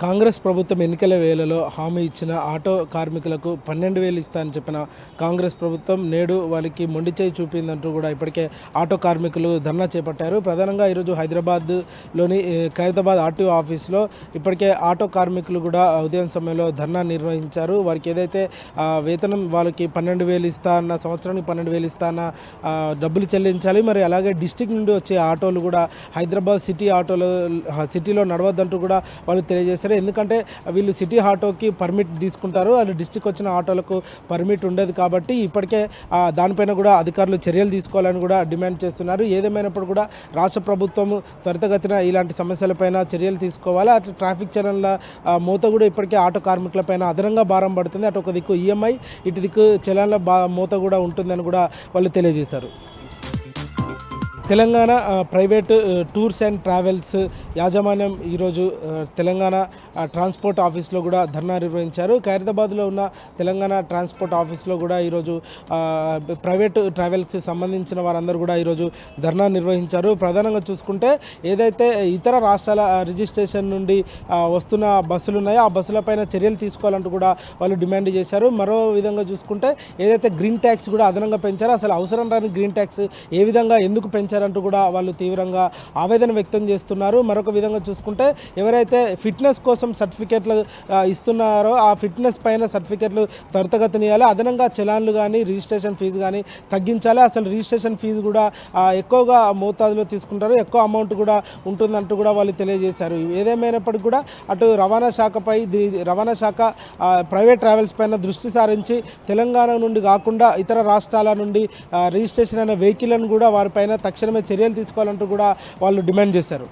కాంగ్రెస్ ప్రభుత్వం ఎన్నికల వేళలో హామీ ఇచ్చిన ఆటో కార్మికులకు 12,000 ఇస్తా అని చెప్పిన కాంగ్రెస్ ప్రభుత్వం నేడు వాళ్ళకి మొండి చేయి చూపిందంటూ కూడా ఇప్పటికే ఆటో కార్మికులు ధర్నా చేపట్టారు. ప్రధానంగా ఈరోజు హైదరాబాద్లోని ఖైరతాబాద్ ఆర్టీఓ ఆఫీస్లో ఇప్పటికే ఆటో కార్మికులు కూడా ఉదయం సమయంలో ధర్నా నిర్వహించారు. వారికి ఏదైతే వేతనం వాళ్ళకి 12,000 ఇస్తా అన్న, సంవత్సరానికి 12,000 ఇస్తా అన్న డబ్బులు చెల్లించాలి. మరి అలాగే డిస్టిక్ నుండి వచ్చే ఆటోలు కూడా హైదరాబాద్ సిటీలో నడవద్దంటూ కూడా వాళ్ళు తెలియజేశారు. ఎందుకంటే వీళ్ళు సిటీ ఆటోకి పర్మిట్ తీసుకుంటారు, అది డిస్టిక్ వచ్చిన ఆటోలకు పర్మిట్ ఉండదు. కాబట్టి ఇప్పటికే దానిపైన కూడా అధికారులు చర్యలు తీసుకోవాలని కూడా డిమాండ్ చేస్తున్నారు. ఏదేమైనప్పుడు కూడా రాష్ట్ర ప్రభుత్వం త్వరితగతిన ఇలాంటి సమస్యలపైన చర్యలు తీసుకోవాలి. అటు ట్రాఫిక్ చలన్ల మూత కూడా ఇప్పటికే ఆటో కార్మికులపైన అదనంగా భారం పడుతుంది. అటు ఒక దిక్కు ఈఎంఐ, ఇటు దిక్కు చలన్ల మూత కూడా ఉంటుందని కూడా వాళ్ళు తెలియజేశారు. Telangana private tours and travels యాజమాన్యం ఈరోజు తెలంగాణ ట్రాన్స్పోర్ట్ ఆఫీస్లో కూడా ధర్నా నిర్వహించారు. ఖైరతాబాద్లో ఉన్న తెలంగాణ ట్రాన్స్పోర్ట్ ఆఫీస్లో కూడా ఈరోజు ప్రైవేట్ ట్రావెల్స్కి సంబంధించిన వారందరూ కూడా ఈరోజు ధర్నా నిర్వహించారు. ప్రధానంగా చూసుకుంటే ఏదైతే ఇతర రాష్ట్రాల రిజిస్ట్రేషన్ నుండి వస్తున్న బస్సులు ఉన్నాయో ఆ బస్సులపైన చర్యలు తీసుకోవాలంటూ కూడా వాళ్ళు డిమాండ్ చేశారు. మరో విధంగా చూసుకుంటే ఏదైతే గ్రీన్ ట్యాక్స్ కూడా అదనంగా పెంచారో, అసలు అవసరం రాని గ్రీన్ ట్యాక్స్ ఏ విధంగా ఎందుకు పెంచారంటూ కూడా వాళ్ళు తీవ్రంగా ఆవేదన వ్యక్తం చేస్తున్నారు. మరొక విధంగా చూసుకుంటే ఎవరైతే ఫిట్నెస్ కోసం సర్టిఫికేట్లు ఇస్తున్నారో ఆ ఫిట్నెస్ పైన సర్టిఫికేట్లు త్వరితగతిన ఇవ్వాలి. అదనంగా చలాన్లు కానీ రిజిస్ట్రేషన్ ఫీజు కానీ తగ్గించాలి. అసలు రిజిస్ట్రేషన్ ఫీజు కూడా ఎక్కువగా మోతాదులో తీసుకుంటారు, ఎక్కువ అమౌంట్ కూడా ఉంటుందంటూ కూడా వాళ్ళు తెలియజేశారు. ఏదేమైనప్పటికీ కూడా అటు రవాణా శాఖ ప్రైవేట్ ట్రావెల్స్ పైన దృష్టి సారించి తెలంగాణ నుండి కాకుండా ఇతర రాష్ట్రాల నుండి రిజిస్ట్రేషన్ అయిన వెహికల్ను కూడా వారిపైన తక్షణమే చర్యలు తీసుకోవాలంటూ కూడా వాళ్ళు డిమాండ్ చేశారు.